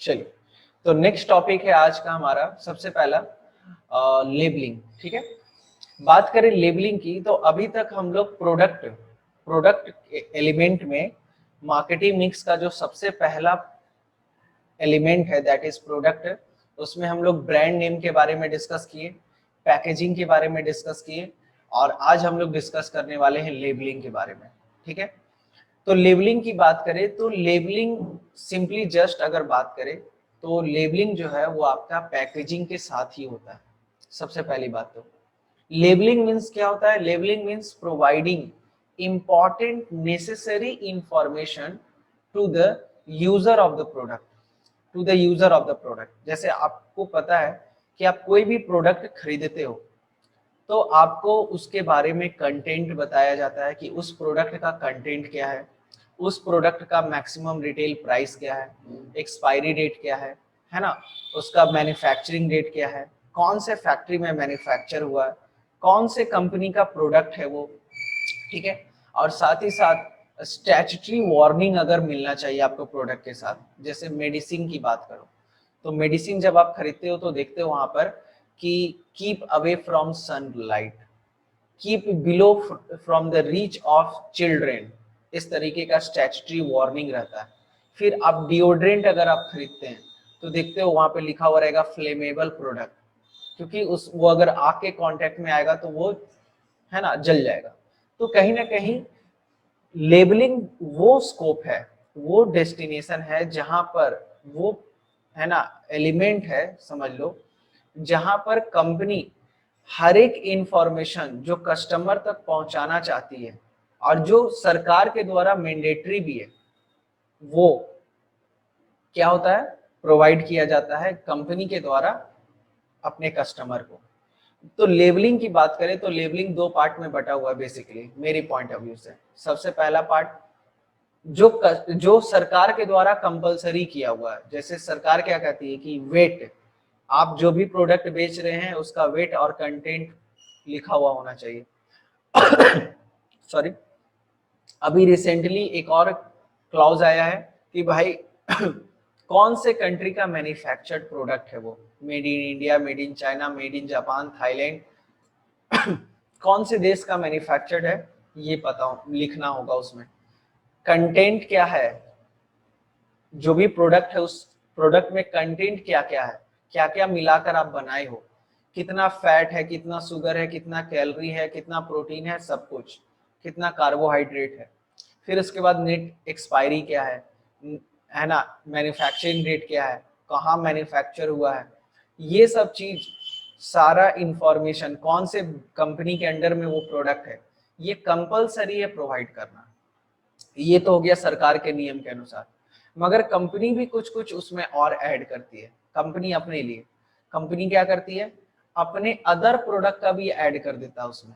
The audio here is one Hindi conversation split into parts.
चलिए, तो नेक्स्ट टॉपिक है आज का हमारा सबसे पहला लेबलिंग। ठीक है, बात करें लेबलिंग की तो अभी तक हम लोग प्रोडक्ट प्रोडक्ट एलिमेंट में मार्केटिंग मिक्स का जो सबसे पहला एलिमेंट है दैट इज प्रोडक्ट, उसमें हम लोग ब्रांड नेम के बारे में डिस्कस किए, पैकेजिंग के बारे में डिस्कस किए, और आज हम लोग डिस्कस करने वाले हैं लेबलिंग के बारे में। ठीक है, तो लेबलिंग की बात करें तो लेबलिंग सिंपली जस्ट अगर बात करें तो लेबलिंग जो है वो आपका पैकेजिंग के साथ ही होता है। सबसे पहली बात तो लेबलिंग मीन्स क्या होता है? Labelling means providing important necessary information to the user of the product, to the user of the product. जैसे आपको पता है कि आप कोई भी प्रोडक्ट खरीदते हो तो आपको उसके बारे में कंटेंट बताया जाता है कि उस प्रोडक्ट का कंटेंट क्या है, उस प्रोडक्ट का मैक्सिमम रिटेल प्राइस क्या है, एक्सपायरी डेट क्या है ना, उसका मैन्युफैक्चरिंग डेट क्या है, कौन से फैक्ट्री में मैन्युफैक्चर हुआ है, कौन से कंपनी का प्रोडक्ट है वो। ठीक है, और साथ ही साथ स्टैट्यूटरी वार्निंग अगर मिलना चाहिए आपको प्रोडक्ट के साथ। जैसे मेडिसिन की बात करो तो मेडिसिन जब आप खरीदते हो तो देखते हो वहां पर कि keep away from sunlight, keep below from the reach of children, इस तरीके का स्टैट्यूटरी वार्निंग रहता है। फिर आप डिओड्रेंट अगर आप खरीदते हैं तो देखते हो वहां पे लिखा हुआ रहेगा फ्लेमेबल प्रोडक्ट, क्योंकि उस वो अगर आग के कांटेक्ट में आएगा तो वो है ना जल जाएगा। तो कहीं ना कहीं लेबलिंग वो स्कोप है, वो डेस्टिनेशन है जहां पर वो है ना एलिमेंट है, समझ लो, जहां पर कंपनी हर एक इंफॉर्मेशन जो कस्टमर तक पहुंचाना चाहती है और जो सरकार के द्वारा मैंडेटरी भी है वो क्या होता है, प्रोवाइड किया जाता है कंपनी के द्वारा अपने कस्टमर को। तो लेबलिंग की बात करें तो लेबलिंग दो पार्ट में बटा हुआ है बेसिकली मेरी पॉइंट ऑफ व्यू से। सबसे पहला पार्ट जो सरकार के द्वारा कंपलसरी किया हुआ है, जैसे सरकार क्या कहती है कि वेट, आप जो भी प्रोडक्ट बेच रहे हैं उसका वेट और कंटेंट लिखा हुआ होना चाहिए। सॉरी, अभी रिसेंटली एक और क्लॉज आया है कि भाई कौन से कंट्री का मैन्युफैक्चर्ड प्रोडक्ट है वो, made in India, made in China, made in Japan, Thailand, कौन से देश का मैन्युफैक्चर्ड है ये पता लिखना होगा उसमें। कंटेंट क्या है, जो भी प्रोडक्ट है उस प्रोडक्ट में कंटेंट क्या क्या है, क्या क्या मिलाकर आप बनाए हो, कितना फैट है, कितना शुगर है, कितना कैलोरी है, कितना प्रोटीन है, सब कुछ, कितना कार्बोहाइड्रेट है। फिर उसके बाद नेट एक्सपायरी क्या है ना, मैन्युफैक्चरिंग डेट क्या है, कहाँ मैन्युफैक्चर हुआ है, ये सब चीज सारा इंफॉर्मेशन, कौन से कंपनी के अंडर में वो प्रोडक्ट है, ये कंपलसरी है प्रोवाइड करना। ये तो हो गया सरकार के नियम के अनुसार, मगर कंपनी भी कुछ कुछ उसमें और ऐड करती है। कंपनी अपने लिए, कंपनी क्या करती है, अपने अदर प्रोडक्ट का भी ऐड कर देता है उसमें।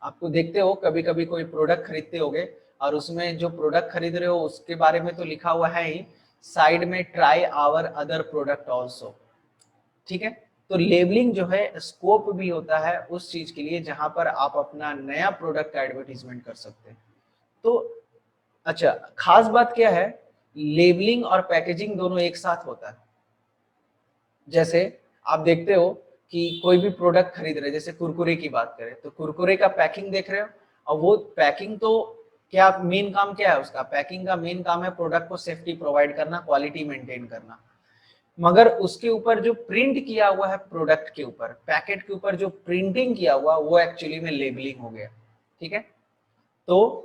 आपको देखते हो कभी कभी कोई प्रोडक्ट खरीदते होगे और उसमें जो प्रोडक्ट खरीद रहे हो उसके बारे में तो लिखा हुआ है ही, साइड में try our other product also. ठीक है, तो लेबलिंग जो है स्कोप भी होता है उस चीज के लिए जहां पर आप अपना नया प्रोडक्ट का एडवर्टीजमेंट कर सकते हैं। तो अच्छा, खास बात क्या है, लेबलिंग और पैकेजिंग दोनों एक साथ होता है। जैसे आप देखते हो कि कोई भी प्रोडक्ट खरीद रहे, जैसे कुरकुरे की बात करें तो कुरकुरे का पैकिंग देख रहे हो, और वो पैकिंग तो क्या मेन काम क्या है उसका, पैकिंग का मेन काम है प्रोडक्ट को सेफ्टी प्रोवाइड करना, क्वालिटी मेंटेन करना। मगर उसके ऊपर जो प्रिंट किया हुआ है प्रोडक्ट के ऊपर, पैकेट के ऊपर जो प्रिंटिंग किया हुआ वो एक्चुअली में लेबलिंग हो गया। ठीक है, तो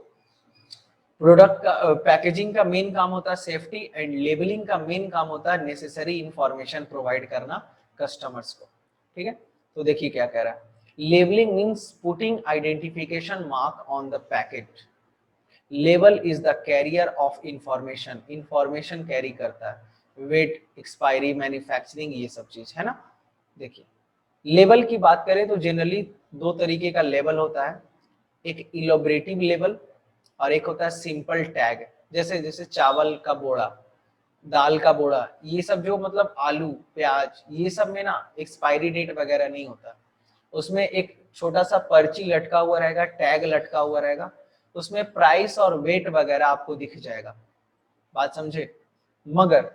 प्रोडक्ट का पैकेजिंग का मेन काम होता है सेफ्टी, एंड लेबलिंग का मेन काम होता है नेसेसरी इंफॉर्मेशन प्रोवाइड करना कस्टमर्स को। ठीक है, तो देखिए क्या कह रहा है, labelling means putting identification mark on the packet. Label is the carrier of information, information carry करता है, वेट, एक्सपायरी, मैन्युफैक्चरिंग, ये सब चीज है ना। देखिए, लेबल की बात करें तो जनरली दो तरीके का लेबल होता है, एक इलोबरेटिव लेबल और एक होता है सिंपल टैग। जैसे जैसे चावल का बोरा, दाल का बोरा, ये सब जो मतलब आलू, प्याज, ये सब में ना एक्सपायरी डेट वगैरह नहीं होता, उसमें एक छोटा सा पर्ची लटका हुआ रहेगा, टैग लटका हुआ रहेगा, उसमें प्राइस और वेट वगैरह आपको दिख जाएगा। बात समझे। मगर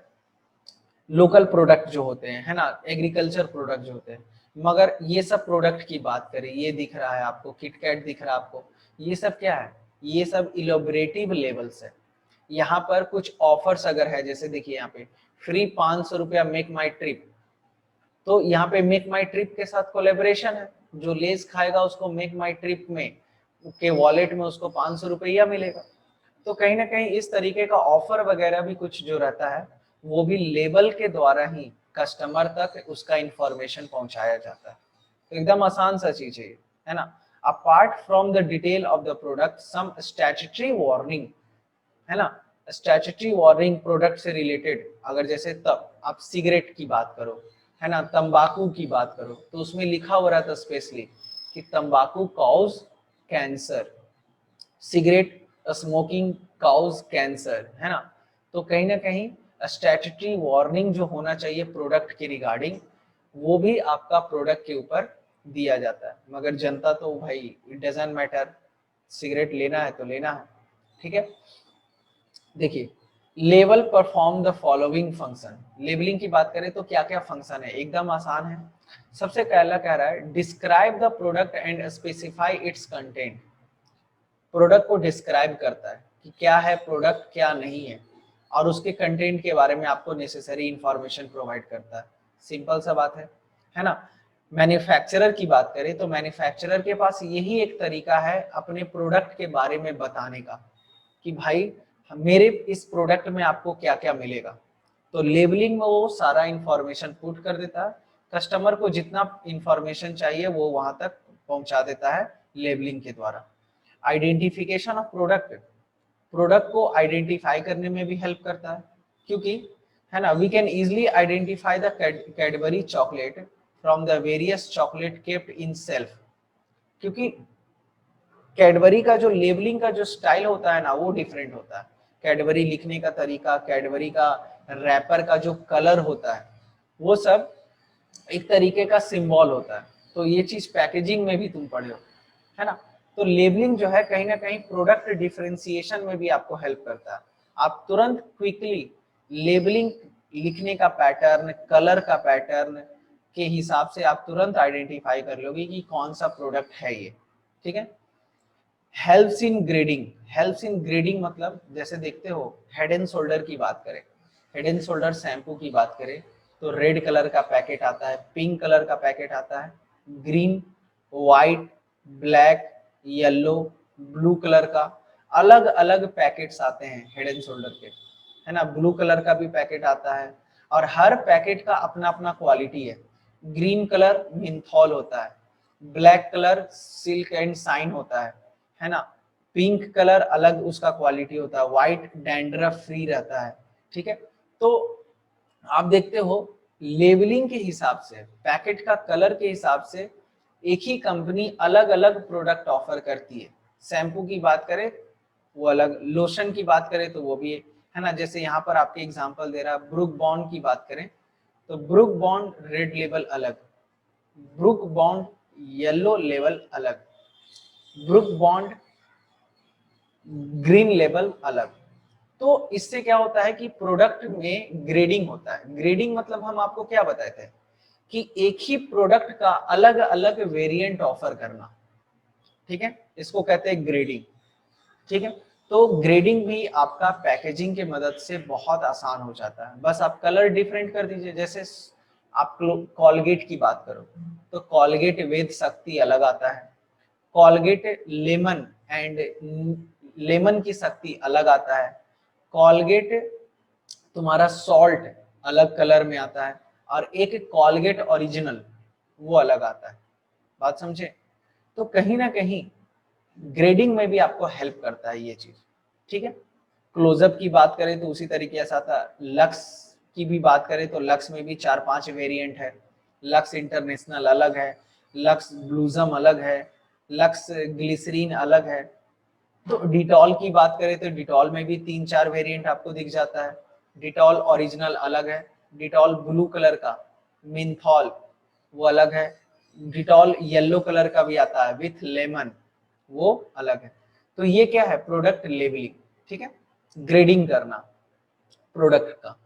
लोकल प्रोडक्ट जो होते हैं, है ना, एग्रीकल्चर प्रोडक्ट जो होते हैं। मगर ये सब प्रोडक्ट की बात करें, ये दिख रहा है आपको, किटकैट दिख रहा है आपको, ये सब क्या है, ये सब इलोबरेटिव लेवल्स है। यहाँ पर कुछ ऑफर्स अगर है, जैसे देखिए यहाँ पे फ्री 500 रुपया मेक माई ट्रिप, तो यहाँ पे मेक माई ट्रिप के साथ कोलेबोरेशन है, जो लेस खाएगा उसको मेक माई ट्रिप में के वॉलेट में उसको 500 रुपया मिलेगा। तो कहीं ना कहीं इस तरीके का ऑफर वगैरह भी कुछ जो रहता है, वो भी लेबल के द्वारा ही कस्टमर तक उसका इंफॉर्मेशन पहुंचाया जाता है। तो एकदम आसान सा चीज है ना। Apart from the detail of the product some statutory warning, है ना, स्टैट्यूटरी वार्निंग प्रोडक्ट से रिलेटेड, अगर जैसे तब आप सिगरेट की बात करो, है ना, तंबाकू की बात करो, तो उसमें लिखा हो रहा था स्पेशली कि तंबाकू cause cancer, cigarette smoking cause cancer, है ना। तो कहीं ना कहीं स्टैट्यूटरी वार्निंग जो होना चाहिए प्रोडक्ट के रिगार्डिंग, वो भी आपका प्रोडक्ट के ऊपर दिया जाता है। मगर जनता तो भाई इट डजंट मैटर, सिगरेट लेना है तो लेना है, ठीक है। देखिए, label perform the following function. Labelling की बात करें तो क्या क्या फंक्शन है, एकदम आसान है। सबसे पहला कह रहा है describe the product and specify it's content. Product को डिस्क्राइब करता है कि क्या है प्रोडक्ट, क्या नहीं है, और उसके कंटेंट के बारे में आपको नेसेसरी इंफॉर्मेशन प्रोवाइड करता है। सिंपल सा बात है ना। मैन्युफैक्चरर की बात करें तो मैन्युफैक्चरर के पास यही एक तरीका है अपने प्रोडक्ट के बारे में बताने का कि भाई मेरे इस प्रोडक्ट में आपको क्या क्या मिलेगा। तो लेबलिंग में वो सारा इंफॉर्मेशन पुट कर देता है, कस्टमर को जितना इंफॉर्मेशन चाहिए वो वहां तक पहुंचा देता है लेबलिंग के द्वारा। आइडेंटिफिकेशन ऑफ प्रोडक्ट, प्रोडक्ट को आइडेंटिफाई करने में भी हेल्प करता है, क्योंकि है ना, we can easily identify the Cadbury chocolate from the various chocolate kept in shelf. क्योंकि कैडबरी का जो लेबलिंग का जो स्टाइल होता है ना, वो डिफरेंट होता है। कैडबरी लिखने का तरीका, कैडबरी का रैपर का जो कलर होता है, वो सब एक तरीके का सिंबल होता है। तो ये चीज पैकेजिंग में भी तुम पढ़े हो, है ना। तो लेबलिंग जो है कहीं ना कहीं प्रोडक्ट डिफरेंशिएशन में भी आपको हेल्प करता है। आप तुरंत क्विकली लेबलिंग लिखने का पैटर्न, कलर का पैटर्न के हिसाब से आप तुरंत आइडेंटिफाई कर लोगे कि कौन सा प्रोडक्ट है ये, ठीक है। Helps in grading, helps in grading मतलब जैसे देखते हो हेड एंड शोल्डर की बात करें, हेड एंड शोल्डर शैम्पू की बात करें तो रेड कलर का पैकेट आता है, पिंक कलर का पैकेट आता है, green, white, black, yellow, blue colour का अलग अलग पैकेट्स आते हैं हेड एंड शोल्डर के, है ना। ब्लू कलर का भी पैकेट आता है और हर पैकेट का अपना अपना क्वालिटी है। ग्रीन कलर मिंथॉल होता है, black colour silk and shine होता है ना। पिंक कलर अलग उसका क्वालिटी होता है, व्हाइट डैंड्रफ फ्री रहता है, ठीक है। तो आप देखते हो लेबलिंग के हिसाब से, पैकेट का कलर के हिसाब से एक ही कंपनी अलग अलग प्रोडक्ट ऑफर करती है। शैम्पू की बात करें वो अलग, लोशन की बात करें तो वो भी है ना। जैसे यहाँ पर आपके एग्जांपल दे रहा, ब्रुक बॉन्ड की बात करें तो ब्रुक बॉन्ड रेड लेबल अलग, ब्रुक बॉन्ड येलो लेबल अलग, ब्रुक बॉन्ड ग्रीन लेबल अलग। तो इससे क्या होता है कि प्रोडक्ट में ग्रेडिंग होता है। ग्रेडिंग मतलब हम आपको क्या बताए थे कि एक ही प्रोडक्ट का अलग अलग वेरिएंट ऑफर करना, ठीक है, इसको कहते हैं ग्रेडिंग, ठीक है। तो ग्रेडिंग भी आपका पैकेजिंग के मदद से बहुत आसान हो जाता है। बस आप कलर डिफरेंट कर दीजिए। जैसे आप कॉलगेट की बात करो तो कॉलगेट वेद शक्ति अलग आता है, कॉलगेट लेमन एंड लेमन की शक्ति अलग आता है, कॉलगेट तुम्हारा सॉल्ट अलग कलर में आता है, और एक कॉलगेट ओरिजिनल वो अलग आता है। बात समझे। तो कहीं ना कहीं ग्रेडिंग में भी आपको हेल्प करता है ये चीज, ठीक है। क्लोजअप की बात करें तो उसी तरीके से आता है। लक्स की भी बात करें तो लक्स में भी 4-5 वेरिएंट है। लक्स इंटरनेशनल अलग है, लक्स ब्लूजम अलग है, लक्स ग्लिसरीन अलग है। तो डिटॉल की बात करें तो डिटॉल में भी 3-4 वेरिएंट आपको दिख जाता है। डिटॉल ओरिजिनल अलग है, डिटॉल ब्लू कलर का, मिंथॉल वो अलग है, डिटॉल येलो कलर का भी आता है विथ लेमन, वो अलग है। तो ये क्या है, प्रोडक्ट लेबलिंग, ठीक है, ग्रेडिंग करना प्रोडक्ट का।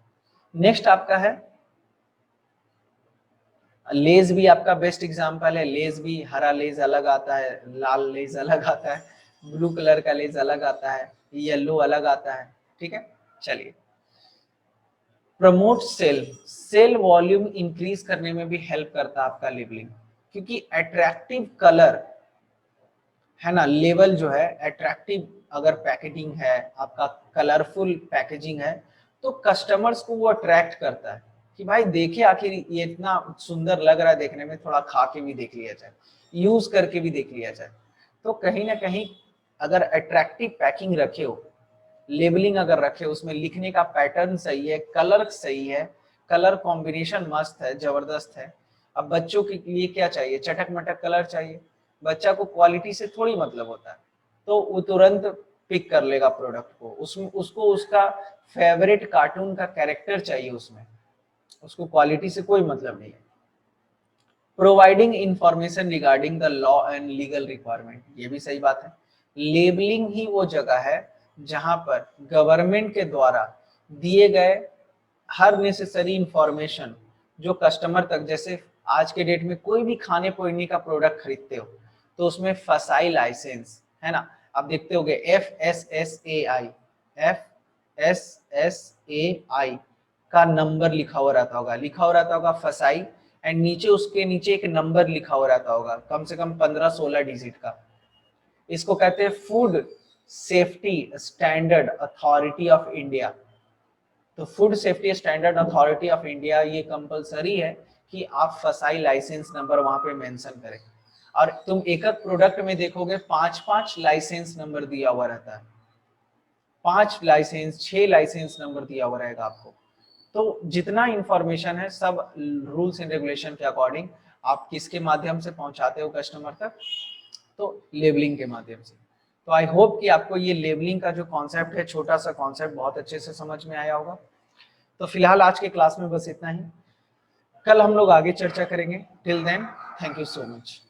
नेक्स्ट आपका है लेज भी आपका बेस्ट एग्जांपल है। लेज भी हरा लेज अलग आता है, लाल लेज अलग आता है, ब्लू कलर का लेज अलग आता है, येलो अलग आता है। ठीक है, चलिए। Promote sale, sale volume increase करने में भी हेल्प करता है आपका लेबलिंग, क्योंकि अट्रैक्टिव कलर है ना, लेवल जो है अट्रैक्टिव, अगर पैकेजिंग है आपका, कलरफुल पैकेजिंग है, तो कस्टमर्स को वो अट्रैक्ट करता है कि भाई देखिए आखिर ये इतना सुंदर लग रहा है देखने में, थोड़ा खा के भी देख लिया जाए, यूज करके भी देख लिया जाए। तो कहीं ना कहीं अगर अट्रैक्टिव पैकिंग रखे हो, लेबलिंग अगर रखे, उसमें लिखने का पैटर्न सही है, कलर सही है, कलर कॉम्बिनेशन मस्त है, जबरदस्त है। अब बच्चों के लिए क्या चाहिए, चटक मटक कलर चाहिए, बच्चा को क्वालिटी से थोड़ी मतलब होता है, तो वो तुरंत पिक कर लेगा प्रोडक्ट को। उसमें उसको उसका फेवरेट कार्टून का कैरेक्टर चाहिए उसमें, उसको क्वालिटी से कोई मतलब नहीं है। Providing information regarding the law and legal requirement, ये भी सही बात है। लेबलिंग ही वो जगह है जहां पर गवर्नमेंट के द्वारा दिए गए हर नेसेसरी इंफॉर्मेशन जो कस्टमर तक, जैसे आज के डेट में कोई भी खाने पीने का प्रोडक्ट खरीदते हो तो उसमें फसाई लाइसेंस है ना, आप देखते होगे FSSAI, FSSAI का नंबर लिखा हुआ रहता होगा, फसाई, एंड नीचे उसके नीचे एक नंबर लिखा हुआ रहता होगा, कम से कम 15-16 डिजिट का। इसको कहते हैं food safety standard authority of India. तो food safety standard authority of India ये कंपलसरी है कि आप फसाई लाइसेंस नंबर वहां पे मेंशन करें। और तुम एक एक प्रोडक्ट में देखोगे 5-5 लाइसेंस नंबर दिया हुआ रहता है, 5 लाइसेंस 6 लाइसेंस नंबर दिया हुआ रहेगा आपको। तो जितना इंफॉर्मेशन है सब रूल्स एंड रेगुलेशन के अकॉर्डिंग आप किसके माध्यम से पहुंचाते हो कस्टमर तक, तो लेबलिंग के माध्यम से। तो आई होप कि आपको ये लेबलिंग का जो कॉन्सेप्ट है, छोटा सा कॉन्सेप्ट, बहुत अच्छे से समझ में आया होगा। तो फिलहाल आज के क्लास में बस इतना ही, कल हम लोग आगे चर्चा करेंगे। Till then, thank you so much.